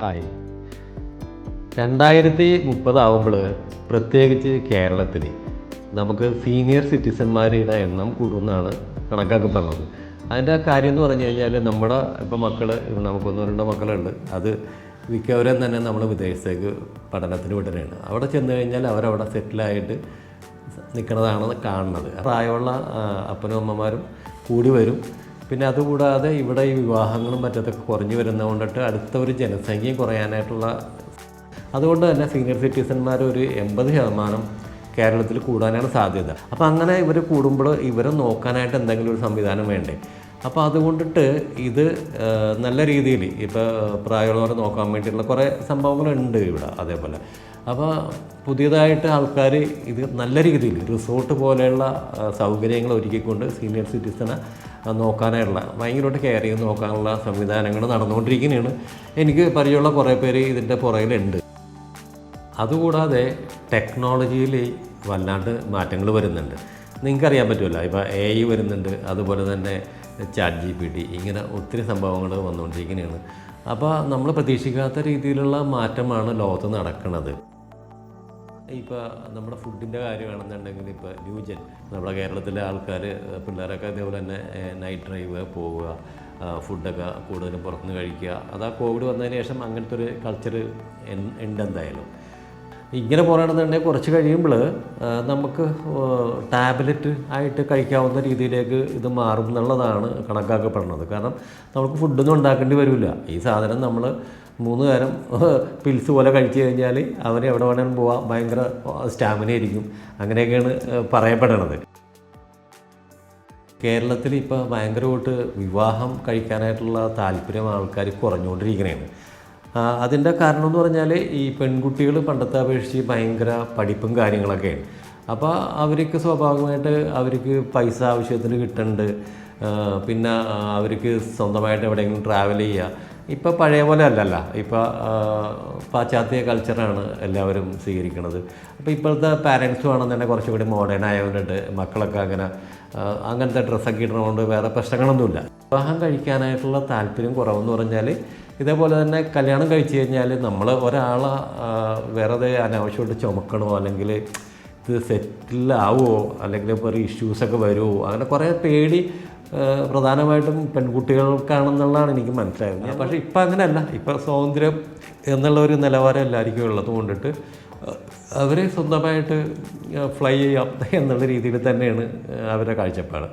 ആയി 2030 ആകുമ്പോൾ പ്രത്യേകിച്ച് കേരളത്തിൽ നമുക്ക് സീനിയർ സിറ്റിസന്മാരുടെ എണ്ണം കൂടുമെന്നാണ് കണക്കാക്കപ്പെടുന്നത്. അതിൻ്റെ കാര്യം എന്ന് പറഞ്ഞു കഴിഞ്ഞാൽ നമ്മുടെ ഇപ്പോൾ മക്കൾ നമുക്കൊന്നോ രണ്ടോ മക്കളുണ്ട്, അത് മിക്കവരും തന്നെ നമ്മൾ വിദേശത്തേക്ക് പഠനത്തിന് വിടുകയാണ്. അവിടെ ചെന്ന് കഴിഞ്ഞാൽ അവരവിടെ സെറ്റിലായിട്ട് നിൽക്കുന്നതാണ് കാണുന്നത്. പ്രായമുള്ള അപ്പനും അമ്മമാരും കൂടി വരും. പിന്നെ അതുകൂടാതെ ഇവിടെ ഈ വിവാഹങ്ങളും മറ്റൊക്കെ കുറഞ്ഞു വരുന്നത് കൊണ്ടിട്ട് അടുത്ത ഒരു ജനസംഖ്യയും കുറയാനായിട്ടുള്ള, അതുകൊണ്ട് തന്നെ സീനിയർ സിറ്റിസന്മാർ ഒരു 80% കേരളത്തിൽ കൂടാനാണ് സാധ്യത. അപ്പോൾ അങ്ങനെ ഇവർ കൂടുമ്പോൾ ഇവരെ നോക്കാനായിട്ട് എന്തെങ്കിലും ഒരു സംവിധാനം വേണ്ടേ? അപ്പോൾ അതുകൊണ്ടിട്ട് ഇത് നല്ല രീതിയിൽ ഇപ്പോൾ പ്രായമുള്ളവരെ നോക്കാൻ വേണ്ടിയിട്ടുള്ള കുറേ സംഭവങ്ങളുണ്ട് ഇവിടെ. അതേപോലെ അപ്പോൾ പുതിയതായിട്ട് ആൾക്കാർ ഇത് നല്ല രീതിയിൽ റിസോർട്ട് പോലെയുള്ള സൗകര്യങ്ങൾ ഒരുക്കിക്കൊണ്ട് സീനിയർ സിറ്റിസനെ നോക്കാനായുള്ള ഭയങ്കരമായിട്ട് കെയർ ചെയ്ത് നോക്കാനുള്ള സംവിധാനങ്ങൾ നടന്നുകൊണ്ടിരിക്കുന്നതാണ്. എനിക്ക് പരിചയമുള്ള കുറേ പേര് ഇതിൻ്റെ പുറകിലുണ്ട്. അതുകൂടാതെ ടെക്നോളജിയിൽ വല്ലാണ്ട് മാറ്റങ്ങൾ വരുന്നുണ്ട്. നിങ്ങൾക്കറിയാൻ പറ്റുമല്ലോ, ഇപ്പോൾ AI വരുന്നുണ്ട്, അതുപോലെ തന്നെ ChatGPT, ഇങ്ങനെ ഒത്തിരി സംഭവങ്ങൾ വന്നുകൊണ്ടിരിക്കുന്നതാണ്. അപ്പോൾ നമ്മൾ പ്രതീക്ഷിക്കാത്ത രീതിയിലുള്ള മാറ്റമാണ് ലോകത്ത് നടക്കുന്നത്. ഇപ്പോൾ നമ്മുടെ ഫുഡിൻ്റെ കാര്യമാണെന്നുണ്ടെങ്കിൽ ഇപ്പോൾ ന്യൂജൻ നമ്മുടെ കേരളത്തിലെ ആൾക്കാർ പിള്ളേരൊക്കെ ഇതേപോലെ തന്നെ നൈറ്റ് ഡ്രൈവ് പോവുക, ഫുഡൊക്കെ കൂടുതലും പുറത്തുനിന്ന് കഴിക്കുക. അത് ആ കോവിഡ് വന്നതിന് ശേഷം അങ്ങനത്തെ ഒരു കൾച്ചർ ഉണ്ടെന്തായാലും. ഇങ്ങനെ പോകണമെന്നുണ്ടെങ്കിൽ കുറച്ച് കഴിയുമ്പോൾ നമുക്ക് ടാബ്ലറ്റ് ആയിട്ട് കഴിക്കാവുന്ന രീതിയിലേക്ക് ഇത് മാറും എന്നുള്ളതാണ് കണക്കാക്കപ്പെടുന്നത്. കാരണം നമുക്ക് ഫുഡൊന്നും ഉണ്ടാക്കേണ്ടി വരില്ല. ഈ സാധനം നമ്മൾ 3 നേരം പിൽസ് പോലെ കഴിച്ചു കഴിഞ്ഞാൽ അവന് എവിടെ വേണമെങ്കിലും പോവാം, ഭയങ്കര സ്റ്റാമിന ആയിരിക്കും. അങ്ങനെയൊക്കെയാണ് പറയപ്പെടുന്നത്. കേരളത്തിൽ ഇപ്പോൾ ഭയങ്കരമായിട്ട് വിവാഹം കഴിക്കാനായിട്ടുള്ള താല്പര്യം ആൾക്കാർ കുറഞ്ഞുകൊണ്ടിരിക്കുകയാണ്. അതിൻ്റെ കാരണം എന്ന് പറഞ്ഞാൽ ഈ പെൺകുട്ടികൾ പണ്ടത്തെ അപേക്ഷിച്ച് ഭയങ്കര പഠിപ്പും കാര്യങ്ങളൊക്കെയാണ്. അപ്പോൾ അവർക്ക് സ്വാഭാവികമായിട്ട് അവർക്ക് പൈസ ആവശ്യത്തിന് കിട്ടുന്നുണ്ട്. പിന്നെ അവർക്ക് സ്വന്തമായിട്ട് എവിടെയെങ്കിലും ട്രാവൽ ചെയ്യുക. ഇപ്പോൾ പഴയ പോലെ അല്ലല്ലോ, ഇപ്പോൾ പാശ്ചാത്യ കൾച്ചറാണ് എല്ലാവരും സ്വീകരിക്കുന്നത്. അപ്പോൾ ഇപ്പോഴത്തെ പാരൻസും ആണെന്ന് തന്നെ കുറച്ചും കൂടി മോഡേൺ ആയതുകൊണ്ടിട്ട് മക്കളൊക്കെ അങ്ങനത്തെ ഡ്രസ്സൊക്കെ ഇടുന്നതുകൊണ്ട് വേറെ പ്രശ്നങ്ങളൊന്നുമില്ല. വിവാഹം കഴിക്കാനായിട്ടുള്ള താല്പര്യം കുറവെന്ന് പറഞ്ഞാൽ ഇതേപോലെ തന്നെ കല്യാണം കഴിച്ചു കഴിഞ്ഞാൽ നമ്മൾ ഒരാളെ വേറെ അനാവശ്യമായിട്ട് ചുമക്കണോ, അല്ലെങ്കിൽ ഇത് സെറ്റിലാവുമോ, അല്ലെങ്കിൽ ഇപ്പോൾ ഇഷ്യൂസൊക്കെ വരുമോ, അങ്ങനെ കുറേ പേടി പ്രധാനമായിട്ടും പെൺകുട്ടികൾക്കാണെന്നുള്ളതാണ് എനിക്ക് മനസ്സിലായത്. പക്ഷേ ഇപ്പം അങ്ങനെയല്ല. ഇപ്പം സ്വാതന്ത്ര്യം എന്നുള്ള ഒരു നിലവാരം എല്ലാവർക്കും ഉള്ളത് കൊണ്ടിട്ട് അവർ സ്വന്തമായിട്ട് ഫ്ലൈ ചെയ്യാം എന്നുള്ള രീതിയിൽ തന്നെയാണ് അവരുടെ കാഴ്ചപ്പാട്.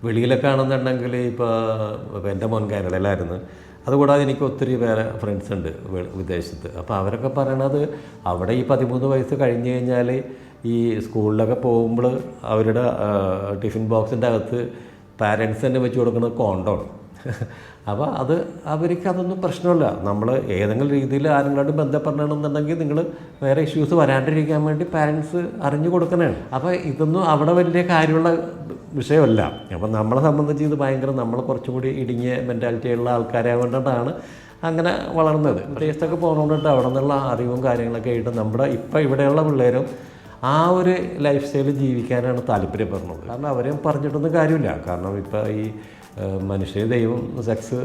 വെളിയിലൊക്കെ ആണെന്നുണ്ടെങ്കിൽ ഇപ്പോൾ എൻ്റെ മോൻ കാനഡയിലായിരുന്നു. അതുകൂടാതെ എനിക്ക് ഒത്തിരി വേറെ ഫ്രണ്ട്സ് ഉണ്ട് വിദേശത്ത്. അപ്പോൾ അവരൊക്കെ പറയണത് അവിടെ ഈ 13 വയസ്സ് കഴിഞ്ഞ് കഴിഞ്ഞാൽ ഈ സ്കൂളിലൊക്കെ പോകുമ്പോൾ അവരുടെ ടിഫിൻ ബോക്സിൻ്റെ അകത്ത് പാരൻസ് തന്നെ വെച്ച് കൊടുക്കുന്നത് കോണ്ടോണ്. അപ്പോൾ അവർക്ക് അതൊന്നും പ്രശ്നമില്ല. നമ്മൾ ഏതെങ്കിലും രീതിയിൽ ആരെങ്കിലും ബന്ധപ്പെടണമെന്നുണ്ടെങ്കിൽ നിങ്ങൾ വേറെ ഇഷ്യൂസ് വരാണ്ടിരിക്കാൻ വേണ്ടി പാരൻസ് അറിഞ്ഞു കൊടുക്കണതാണ്. അപ്പോൾ ഇതൊന്നും അവിടെ വലിയ കാര്യമുള്ള വിഷയമല്ല. അപ്പം നമ്മളെ സംബന്ധിച്ച് ഇത് ഭയങ്കര, നമ്മൾ കുറച്ചും കൂടി ഇടുങ്ങിയ മെൻറ്റാലിറ്റിയുള്ള ആൾക്കാരായതുകൊണ്ടാണ് അങ്ങനെ വളർന്നത്. വിദേശത്തൊക്കെ പോകുന്നതുകൊണ്ടിട്ട് അവിടെ നിന്നുള്ള അറിവും കാര്യങ്ങളൊക്കെ ആയിട്ട് നമ്മുടെ ഇപ്പം ഇവിടെയുള്ള പിള്ളേരും ആ ഒരു ലൈഫ് സ്റ്റൈൽ ജീവിക്കാനാണ് താല്പര്യപ്പെടുന്നത്. കാരണം അവരെയും പറഞ്ഞിട്ടൊന്നും കാര്യമില്ല. കാരണം ഇപ്പോൾ ഈ മനുഷ്യ സെക്സ്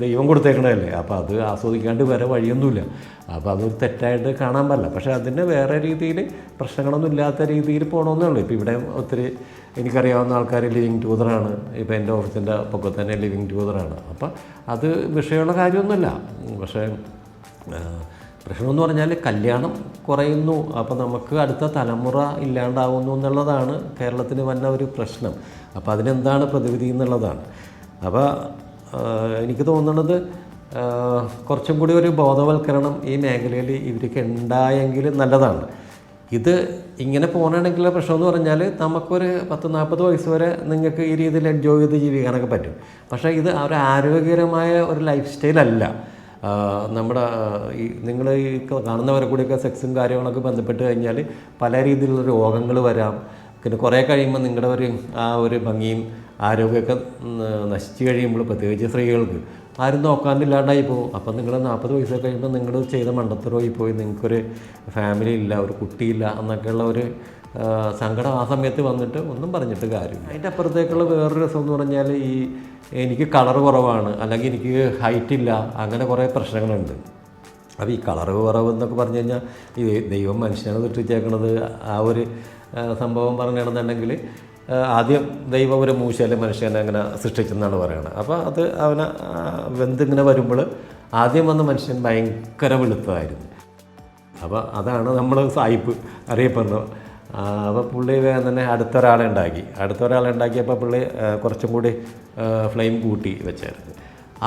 ദൈവം കൊടുത്തേക്കണതല്ലേ. അപ്പോൾ അത് ആസ്വദിക്കാണ്ട് വേറെ വഴിയൊന്നുമില്ല. അപ്പോൾ അതൊരു തെറ്റായിട്ട് കാണാൻ പറ്റില്ല. പക്ഷേ അതിന് വേറെ രീതിയിൽ പ്രശ്നങ്ങളൊന്നും ഇല്ലാത്ത രീതിയിൽ പോകണമെന്നേ ഉള്ളൂ. ഇപ്പോൾ ഇവിടെ ഒത്തിരി എനിക്കറിയാവുന്ന ആൾക്കാർ ലിവിങ് ടൂതറാണ്. ഇപ്പോൾ എൻ്റെ ഓഫീസിൻ്റെ പൊക്കത്ത് തന്നെ ലിവിങ് ടൂതറാണ്. അപ്പോൾ അത് വിഷയമുള്ള കാര്യമൊന്നുമില്ല. പക്ഷേ പ്രശ്നമെന്ന് പറഞ്ഞാൽ കല്യാണം കുറയുന്നു, അപ്പോൾ നമുക്ക് അടുത്ത തലമുറ ഇല്ലാണ്ടാവുന്നു എന്നുള്ളതാണ് കേരളത്തിന് വന്ന ഒരു പ്രശ്നം. അപ്പോൾ അതിനെന്താണ് പ്രതിവിധി എന്നുള്ളതാണ്. അപ്പോൾ എനിക്ക് തോന്നുന്നത് കുറച്ചും കൂടി ഒരു ബോധവൽക്കരണം ഈ മേഖലയിൽ ഇവർക്ക് ഉണ്ടായെങ്കിൽ നല്ലതാണ്. ഇത് ഇങ്ങനെ പോകണമെങ്കിലുള്ള പ്രശ്നമെന്ന് പറഞ്ഞാൽ നമുക്കൊരു 10-40 വയസ്സ് വരെ നിങ്ങൾക്ക് ഈ രീതിയിൽ എൻജോയ് ചെയ്ത് ജീവിക്കാനൊക്കെ പറ്റും. പക്ഷേ ഇത് ഒരു ആരോഗ്യകരമായ ഒരു ലൈഫ് സ്റ്റൈലല്ല. നമ്മുടെ ഈ നിങ്ങൾ ഈ കാണുന്നവരെ കൂടിയൊക്കെ സെക്സും കാര്യങ്ങളൊക്കെ ബന്ധപ്പെട്ട് കഴിഞ്ഞാൽ പല രീതിയിലുള്ള രോഗങ്ങൾ വരാം. പിന്നെ കുറേ കഴിയുമ്പോൾ നിങ്ങളുടെ ഒരു ഭംഗിയും ആരോഗ്യമൊക്കെ നശിച്ചു കഴിയുമ്പോൾ, പ്രത്യേകിച്ച് സ്ത്രീകൾക്ക് ആരും നോക്കാനില്ലാണ്ടായി പോകും. അപ്പം നിങ്ങൾ 40 വയസ്സൊക്കെ കഴിയുമ്പോൾ നിങ്ങൾ ചെയ്ത മണ്ടത്തരമായി പോയി, നിങ്ങൾക്കൊരു ഫാമിലി ഇല്ല, ഒരു കുട്ടിയില്ല എന്നൊക്കെയുള്ള ഒരു സങ്കടം ആ സമയത്ത് വന്നിട്ട് ഒന്നും പറഞ്ഞിട്ട് കാര്യമില്ല. അതിൻ്റെ അപ്പുറത്തേക്കുള്ള വേറൊരു രസം എന്ന് പറഞ്ഞാൽ എനിക്ക് കളർ കുറവാണ്, അല്ലെങ്കിൽ എനിക്ക് ഹൈറ്റ് ഇല്ല, അങ്ങനെ കുറേ പ്രശ്നങ്ങളുണ്ട്. അപ്പോൾ ഈ കളർ കുറവ് എന്നൊക്കെ പറഞ്ഞു കഴിഞ്ഞാൽ ഈ ദൈവം മനുഷ്യനെ സൃഷ്ടിച്ചേക്കണത് ആ ഒരു സംഭവം പറഞ്ഞിടുന്നുണ്ടെങ്കിൽ ആദ്യം ദൈവം ഒരു മൂശയിലെ മനുഷ്യനെ അങ്ങനെ സൃഷ്ടിച്ചെന്നാണ് പറയുന്നത്. അപ്പോൾ അത് അവനെ വെന്തിങ്ങനെ വരുമ്പോൾ ആദ്യം വന്ന മനുഷ്യൻ ഭയങ്കര വെളുത്തതായിരുന്നു. അപ്പോൾ അതാണ് നമ്മൾ സായിപ്പ് അറിയപ്പെടുന്നത്. അപ്പോൾ പുള്ളി വേഗം തന്നെ അടുത്തൊരാളെ ഉണ്ടാക്കിയപ്പോൾ പുള്ളി കുറച്ചും കൂടി ഫ്ലെയിം കൂട്ടി വെച്ചായിരുന്നു.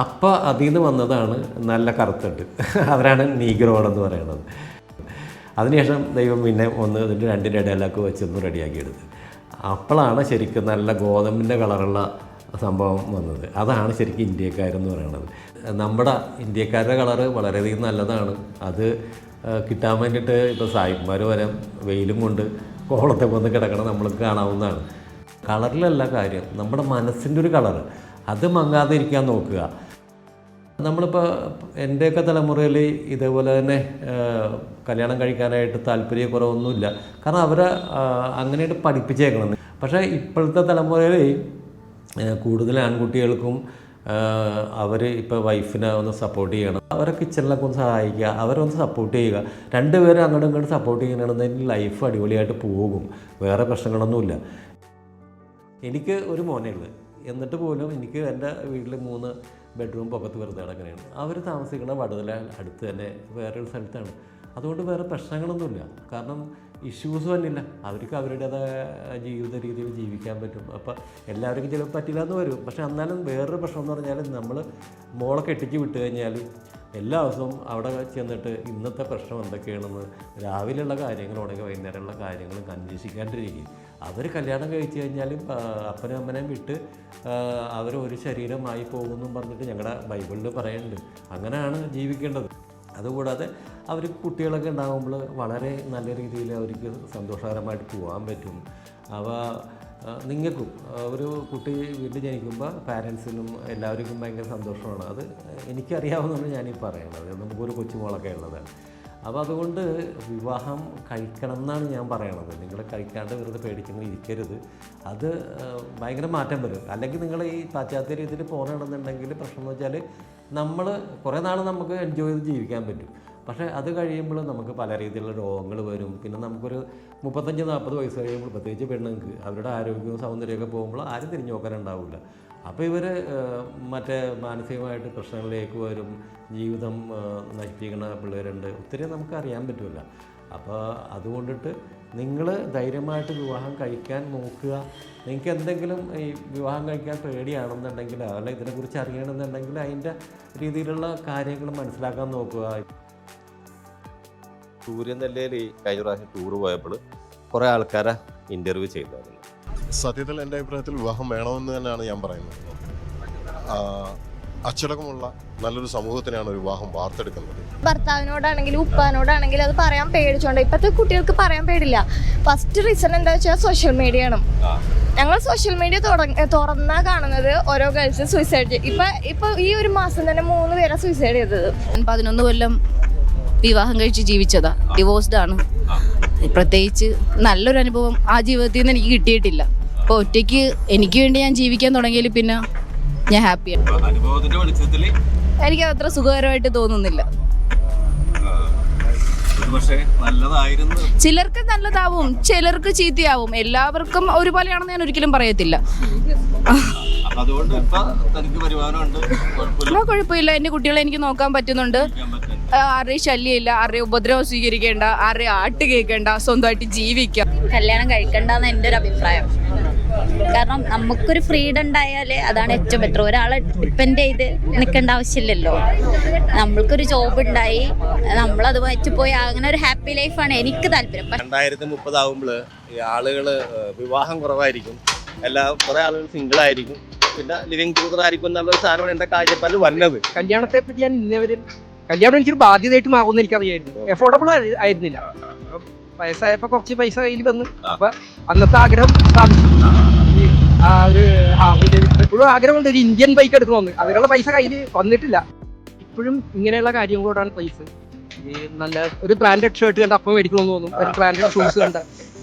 അപ്പോൾ അതിൽ നിന്ന് വന്നതാണ് നല്ല കറുത്തിട്ട്, അവരാണ് നീഗ്രോണെന്ന് പറയുന്നത്. അതിനുശേഷം ദൈവം പിന്നെ ഇതിൻ്റെ രണ്ടിൻ്റെ ഇടയിലൊക്കെ വെച്ചൊന്ന് റെഡിയാക്കിയെടുത്ത് അപ്പോഴാണ് ശരിക്കും നല്ല ഗോതമ്പിൻ്റെ കളറുള്ള സംഭവം വന്നത്. അതാണ് ശരിക്കും ഇന്ത്യക്കാരെന്ന് പറയുന്നത്. നമ്മുടെ ഇന്ത്യക്കാരുടെ കളറ് വളരെയധികം നല്ലതാണ്. അത് കിട്ടാൻ വേണ്ടിയിട്ട് ഇപ്പോൾ സായിപ്പന്മാർ വരെ വെയിലും കൊണ്ട് കോളത്തെ വന്ന് കിടക്കണം നമ്മൾക്ക് കാണാവുന്നതാണ്. കളറിലല്ല കാര്യം, നമ്മുടെ മനസ്സിൻ്റെ ഒരു കളറ് അത് മങ്ങാതെ ഇരിക്കാൻ നോക്കുക. നമ്മളിപ്പോൾ എൻ്റെയൊക്കെ തലമുറയിൽ ഇതേപോലെ തന്നെ കല്യാണം കഴിക്കാനായിട്ട് താല്പര്യക്കുറവൊന്നുമില്ല, കാരണം അവരെ അങ്ങനെയായിട്ട് പഠിപ്പിച്ചേക്കണം. പക്ഷേ ഇപ്പോഴത്തെ തലമുറയിൽ കൂടുതൽ ആൺകുട്ടികൾക്കും അവർ ഇപ്പോൾ വൈഫിനെ ഒന്ന് സപ്പോർട്ട് ചെയ്യണം, അവരെ കിച്ചണിലൊക്കെ ഒന്ന് സഹായിക്കുക, അവരൊന്ന് സപ്പോർട്ട് ചെയ്യുക. രണ്ടുപേരും അങ്ങോട്ടും ഇങ്ങോട്ടും സപ്പോർട്ട് ചെയ്യണമെന്നുണ്ടെങ്കിൽ ലൈഫ് അടിപൊളിയായിട്ട് പോകും, വേറെ പ്രശ്നങ്ങളൊന്നുമില്ല. എനിക്ക് ഒരു മോനേ ഉള്ളൂ, എന്നിട്ട് പോലും എനിക്ക് എൻ്റെ വീട്ടിൽ 3 ബെഡ്റൂം പുറത്ത് വെറുതെ കിടക്കുകയാണ്. അവർ താമസിക്കുന്ന വടുതല അടുത്ത് തന്നെ വേറൊരു സ്ഥലത്താണ്. അതുകൊണ്ട് വേറെ പ്രശ്നങ്ങളൊന്നുമില്ല, കാരണം ഇഷ്യൂസ് തന്നെയില്ല. അവർക്ക് അവരുടേതായ ജീവിത രീതിയിൽ ജീവിക്കാൻ പറ്റും. അപ്പോൾ എല്ലാവർക്കും ചിലപ്പോൾ പറ്റില്ല എന്ന് വരും. പക്ഷേ എന്നാലും വേറൊരു പ്രശ്നം എന്ന് പറഞ്ഞാൽ നമ്മൾ മോളെ കെട്ടിച്ച് വിട്ട് കഴിഞ്ഞാൽ എല്ലാ ദിവസവും അവിടെ ചെന്നിട്ട് ഇന്നത്തെ പ്രശ്നം എന്തൊക്കെയാണെന്ന് രാവിലെയുള്ള കാര്യങ്ങളുണ്ടെങ്കിൽ വൈകുന്നേരമുള്ള കാര്യങ്ങളും അന്വേഷിക്കാണ്ടിരിക്കും. അവർ കല്യാണം കഴിച്ച് കഴിഞ്ഞാലും അപ്പനും അമ്മനെയും വിട്ട് അവർ ഒരു ശരീരമായി പോകുമെന്നും പറഞ്ഞിട്ട് ഞങ്ങളുടെ ബൈബിളിൽ പറയുന്നുണ്ട്. അങ്ങനെയാണ് ജീവിക്കേണ്ടത്. അതുകൂടാതെ അവർക്ക് കുട്ടികളൊക്കെ ഉണ്ടാകുമ്പോൾ വളരെ നല്ല രീതിയിൽ അവർക്ക് സന്തോഷകരമായിട്ട് പോകാൻ പറ്റും. നിങ്ങൾക്കും ഒരു കുട്ടി വീട്ടിൽ ജനിക്കുമ്പോൾ പാരൻസിനും എല്ലാവർക്കും ഭയങ്കര സന്തോഷമാണ്. അത് എനിക്കറിയാവുന്നതാണ് ഞാനീ പറയണത്. നമുക്കൊരു കൊച്ചുമോളൊക്കെ ഉള്ളതാണ്. അപ്പോൾ അതുകൊണ്ട് വിവാഹം കഴിക്കണം എന്നാണ് ഞാൻ പറയണത്. നിങ്ങൾ കഴിക്കാണ്ട് വെറുതെ പേടിക്കുന്നത് ഇരിക്കരുത്. അത് ഭയങ്കര മാറ്റം വരും. അല്ലെങ്കിൽ നിങ്ങൾ ഈ പാശ്ചാത്യ രീതിയിൽ പോകണമെന്നുണ്ടെങ്കിൽ പ്രശ്നം എന്ന് വെച്ചാൽ നമ്മൾ കുറേ നാൾ നമുക്ക് എൻജോയ് ചെയ്ത് ജീവിക്കാൻ പറ്റും. പക്ഷേ അത് കഴിയുമ്പോൾ നമുക്ക് പല രീതിയിലുള്ള രോഗങ്ങൾ വരും. പിന്നെ നമുക്കൊരു 35-40 വയസ്സ് കഴിയുമ്പോൾ പ്രത്യേകിച്ച് പെണ്ണുങ്ങൾക്ക് അവരുടെ ആരോഗ്യവും സൗന്ദര്യമൊക്കെ പോകുമ്പോൾ ആരും തിരിഞ്ഞു നോക്കാനുണ്ടാവില്ല. അപ്പോൾ ഇവർ മറ്റേ മാനസികമായിട്ട് പ്രശ്നങ്ങളിലേക്ക് വരും, ജീവിതം നശിപ്പിക്കുന്ന പിള്ളേരുണ്ട്, ഒത്തിരി നമുക്ക് അറിയാൻ പറ്റില്ല. അപ്പോൾ അതുകൊണ്ടിട്ട് നിങ്ങൾ ധൈര്യമായിട്ട് വിവാഹം കഴിക്കാൻ നോക്കുക. നിങ്ങൾക്ക് എന്തെങ്കിലും ഈ വിവാഹം കഴിക്കാൻ പേടിയാണെന്നുണ്ടെങ്കിൽ അല്ല ഇതിനെക്കുറിച്ച് അറിയണമെന്നുണ്ടെങ്കിൽ അതിൻ്റെ രീതിയിലുള്ള കാര്യങ്ങൾ മനസ്സിലാക്കാൻ നോക്കുക. സൂര്യനെല്ലിയിൽ കഴിഞ്ഞ പ്രാവശ്യം ടൂർ പോയപ്പോൾ കുറേ ആൾക്കാരെ ഇൻ്റർവ്യൂ ചെയ്തായിരുന്നു. സത്യത്തിൽ എൻ്റെ അഭിപ്രായത്തിൽ വിവാഹം വേണമെന്ന് തന്നെയാണ് ഞാൻ പറയുന്നത്. അച്ചടക്കമുള്ള നല്ലൊരു സമൂഹത്തിനാണ് ഒരു വിവാഹം വാർത്തെടുക്കുന്നത്. ഭർത്താവിനോടാണെങ്കിലും ഉപ്പാനോടാണെങ്കിലും അത് പറയാൻ പേടിച്ചോണ്ട് ഇപ്പോഴത്തെ കുട്ടികൾക്ക് പറയാൻ പേടില്ല. ഫസ്റ്റ് റീസൺ എന്താ വെച്ചാൽ സോഷ്യൽ മീഡിയ ആണ്. ഞങ്ങൾ സോഷ്യൽ മീഡിയ തുറന്നാ കാണുന്നത് ഓരോ ഗേൾസ് സൂയിസൈഡ്. ഇപ്പൊ ഈ ഒരു മാസം തന്നെ 3 പേരെ സൂയിസൈഡ് ചെയ്തത്. 11 കൊല്ലം വിവാഹം കഴിച്ച് ജീവിച്ചതാ, ഡിവോഴ്സ്ഡ് ആണ്. പ്രത്യേകിച്ച് നല്ലൊരു അനുഭവം ആ ജീവിതത്തിൽ നിന്ന് എനിക്ക് കിട്ടിയിട്ടില്ല. അപ്പോൾ ഒറ്റയ്ക്ക് എനിക്ക് വേണ്ടി ഞാൻ ജീവിക്കാൻ തുടങ്ങിയാൽ പിന്നെ ഞാൻ ഹാപ്പിയാണ്. എനിക്ക് അത്ര സുഖകരമായിട്ട് തോന്നുന്നില്ല. ചിലർക്ക് നല്ലതാവും, ചിലർക്ക് ചീത്തയാവും. എല്ലാവർക്കും ഒരുപോലെയാണെന്ന് ഞാൻ ഒരിക്കലും പറയത്തില്ല. കുഴപ്പമില്ല, എൻ്റെ കുട്ടികളെ എനിക്ക് നോക്കാൻ പറ്റുന്നുണ്ട്. ആരുടെയും ശല്യമില്ല, ആരുടെയും ഉപദ്രവം സ്വീകരിക്കേണ്ട, ആരുടെയും ആട്ട് കേൾക്കേണ്ട, സ്വന്തമായിട്ട് ജീവിക്കാം. കല്യാണം കഴിക്കണ്ടെന്ന് എൻ്റെ ഒരു അഭിപ്രായം. കാരണം നമുക്കൊരു ഫ്രീഡം ഉണ്ടായാൽ അതാണ് ഏറ്റവും ബെറ്റർ. ഒരാളെ ഡിപ്പെൻഡ് ചെയ്ത് നിൽക്കേണ്ട ആവശ്യമില്ലല്ലോ. നമ്മൾക്കൊരു ജോബ് ഉണ്ടായി നമ്മളത് വെച്ച് പോയി അങ്ങനെ ഒരു ഹാപ്പി ലൈഫാണ് എനിക്ക് താല്പര്യം. 2030 ആകുമ്പോൾ ആളുകൾ വിവാഹം കുറവായിരിക്കും, കുറേ ആളുകൾ സിംഗിൾ ആയിരിക്കും, പിന്നെ ലിവിങ് ടുഗദർ ആയിരിക്കും എന്നുള്ളൊരു സാധനമാണ് എൻ്റെ കാഴ്ചപ്പാടിൽ വന്നത്. കല്യാണത്തെ പറ്റി ഞാൻ ഇന്നവരും കല്യാണം എനിക്കൊരു ബാധ്യതയായിട്ട് മാറുമെന്ന് എനിക്കറിയായിരുന്നു. എഫോർഡബിൾ ആയിരുന്നില്ല. വയസ്സായപ്പോൾ കുറച്ച് പൈസ കയ്യിൽ വന്നു. അപ്പൊ അന്നത്തെ ആഗ്രഹം സാധിച്ചു. ഇപ്പോഴും ആഗ്രഹമുണ്ട് ഒരു ഇന്ത്യൻ ബൈക്ക് എടുക്കണമെന്ന്. അതിനുള്ള പൈസ കയ്യിൽ വന്നിട്ടില്ല. ഇപ്പോഴും ഇങ്ങനെയുള്ള കാര്യങ്ങളോടാണ് പൈസ. ഈ നല്ല ഒരു ബ്രാൻഡഡ് ഷർട്ട് കണ്ട അപ്പം മേടിക്കണമെന്ന് തോന്നും, ഒരു ബ്രാൻഡഡ് ഷൂസ് കണ്ട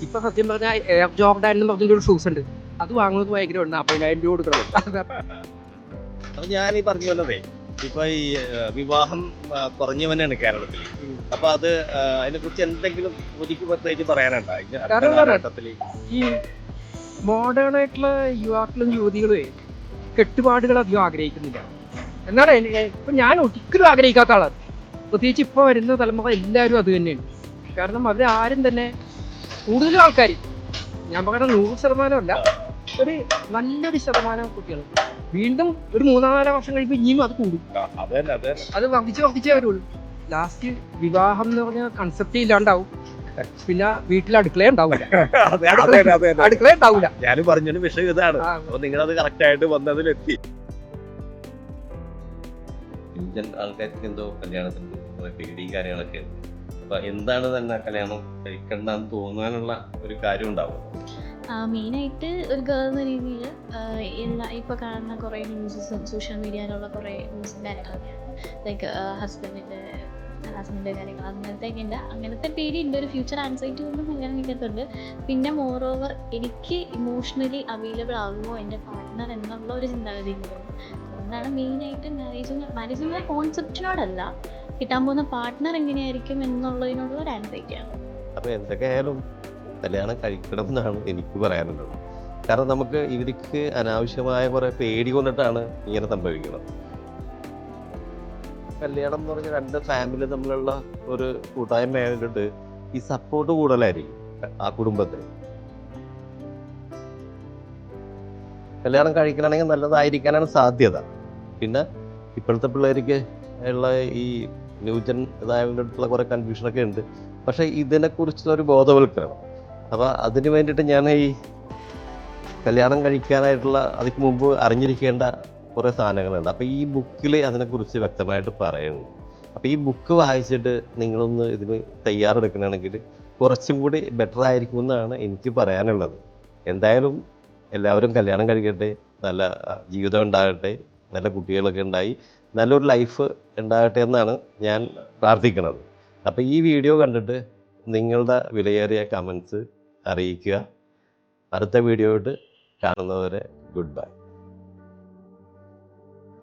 ഇപ്പൊ സത്യം പറഞ്ഞാൽ എയർ ജോർഡാൻ എന്ന് പറഞ്ഞൊരു ഷൂസ് ഉണ്ട്, അത് വാങ്ങുന്നത് ഭയങ്കര 40,000 രൂപ കൊടുക്കണം. അപ്പൊ ഞാൻ ഈ പറഞ്ഞു വന്നതേ ഇപ്പൊ ഈ വിവാഹം കുറഞ്ഞവനാണ് കേരളത്തിൽ. അപ്പൊ അത് അതിനെ കുറിച്ച് എന്തെങ്കിലും ഒരിക്കൽ പ്രത്യേകിച്ച് പറയാനുണ്ടോ ഈ അടുത്ത കാലഘട്ടത്തില്? ഈ മോഡേൺ ആയിട്ടുള്ള യുവാക്കളും യുവതികളും കെട്ടുപാടുകൾ അധികം ആഗ്രഹിക്കുന്നില്ല എന്നാണ് ഇപ്പൊ ഞാൻ ഒരിക്കലും ആഗ്രഹിക്കാത്ത ആളാണ്. പ്രത്യേകിച്ച് ഇപ്പൊ വരുന്ന തലമുറ എല്ലാവരും അത് തന്നെയാണ്. കാരണം അവരാരും തന്നെ കൂടുതലും ആൾക്കാർ, ഞാൻ പറയുന്നത് 100% അല്ല, ഒരു നല്ലൊരു ശതമാനം കുട്ടികൾ വീണ്ടും ഒരു 3-4 വർഷം കഴിയുമ്പോൾ ഇനിയും അത് കൂടും. അത് വർദ്ധിച്ചേ വരുള്ളൂ. ലാസ്റ്റ് വിവാഹം എന്ന് പറഞ്ഞ കൺസെപ്റ്റ് ഇല്ലാണ്ടാവും. പിന്നെ വീട്ടിൽ അടുക്കള ഉണ്ടാവില്ല. അടുക്കള ഉണ്ടാവില്ല. ഞാൻ പറഞ്ഞൊരു വിഷയം ഇതാണ്. അപ്പൊ നിങ്ങളത് കറക്റ്റ് ആയിട്ട് വന്നതിലെത്തി. ഇന്ത്യൻ ആൾക്കാർക്ക് എന്തോ കല്യാണത്തിന് പേടിയും കാര്യങ്ങളൊക്കെ ഉണ്ട്. അപ്പൊ എന്താണ് തന്നെ കല്യാണം കഴിക്കണ്ടെന്ന് തോന്നാനുള്ള ഒരു കാര്യം ഉണ്ടാവും? മെയിനായിട്ട് ഒരു ഗേൾ എന്ന രീതിയിൽ ഇപ്പോൾ കാണുന്ന കുറേ ന്യൂസസും സോഷ്യൽ മീഡിയയിലുള്ള കുറേ ന്യൂസും കാര്യങ്ങളൊക്കെയാണ്. ലൈക്ക് ഹസ്ബൻഡിൻ്റെ കാര്യങ്ങൾ അങ്ങനത്തെയൊക്കെ ഉണ്ട്. അങ്ങനത്തെ പേടി ഉണ്ട്. ഒരു ഫ്യൂച്ചർ ആൻസൈറ്റി ഒന്നും കല്യാണം കഴിക്കത്തുണ്ട്. പിന്നെ മോറോവർ എനിക്ക് ഇമോഷണലി അവൈലബിൾ ആകുമോ എൻ്റെ പാർട്ട്ണർ എന്നുള്ള ഒരു ചിന്താഗതി ഉണ്ട്. അതുകൊണ്ടാണ് മെയിനായിട്ട് മാരേജിൻ്റെ കോൺസെപ്റ്റിനോടല്ല, കിട്ടാൻ പോകുന്ന പാർട്ട്ണർ എങ്ങനെയായിരിക്കും എന്നുള്ളതിനോടുള്ള ഒരു ആൻസൈറ്റിയാണ്. അപ്പോൾ എന്തൊക്കെയായാലും കല്യാണം കഴിക്കണം എന്നാണ് എനിക്ക് പറയാനുള്ളത്. കാരണം നമുക്ക് ഇവർക്ക് അനാവശ്യമായ കുറേ പേടി കൊണ്ടിട്ടാണ് ഇങ്ങനെ സംഭവിക്കുന്നത്. കല്യാണം എന്ന് പറഞ്ഞാൽ 2 ഫാമിലി തമ്മിലുള്ള ഒരു കൂട്ടായ്മ ആയതുകൊണ്ട് ഈ സപ്പോർട്ട് കൂടുതലായിരിക്കും ആ കുടുംബത്തിൽ. കല്യാണം കഴിക്കണമെങ്കിൽ നല്ലതായിരിക്കാനാണ് സാധ്യത. പിന്നെ ഇപ്പോഴത്തെ പിള്ളേർക്ക് ഉള്ള ഈ ന്യൂജൻ ഇതായതുകൊണ്ടുള്ള കുറേ കൺഫ്യൂഷനൊക്കെ ഉണ്ട്. പക്ഷേ ഇതിനെക്കുറിച്ചുള്ളൊരു ബോധവൽക്കരണം. അപ്പോൾ അതിന് വേണ്ടിയിട്ട് ഞാൻ ഈ കല്യാണം കഴിക്കാനായിട്ടുള്ള അതിന് മുമ്പ് അറിഞ്ഞിരിക്കേണ്ട കുറേ സാധനങ്ങളുണ്ട്. അപ്പോൾ ഈ ബുക്കിൽ അതിനെക്കുറിച്ച് വ്യക്തമായിട്ട് പറയുന്നു. അപ്പോൾ ഈ ബുക്ക് വായിച്ചിട്ട് നിങ്ങളൊന്ന് ഇതിന് തയ്യാറെടുക്കണമെങ്കിൽ കുറച്ചും കൂടി ബെറ്റർ ആയിരിക്കുമെന്നാണ് എനിക്ക് പറയാനുള്ളത്. എന്തായാലും എല്ലാവരും കല്യാണം കഴിക്കട്ടെ, നല്ല ജീവിതം ഉണ്ടാകട്ടെ, നല്ല കുട്ടികളൊക്കെ ഉണ്ടായി നല്ലൊരു ലൈഫ് ഉണ്ടാകട്ടെ എന്നാണ് ഞാൻ പ്രാർത്ഥിക്കുന്നത്. അപ്പോൾ ഈ വീഡിയോ കണ്ടിട്ട് നിങ്ങളുടെ വിലയേറിയ കമൻസ് അറിയിക്കുക. അടുത്ത വീഡിയോ ആയിട്ട് കാണുന്നവരെ ഗുഡ് ബൈ.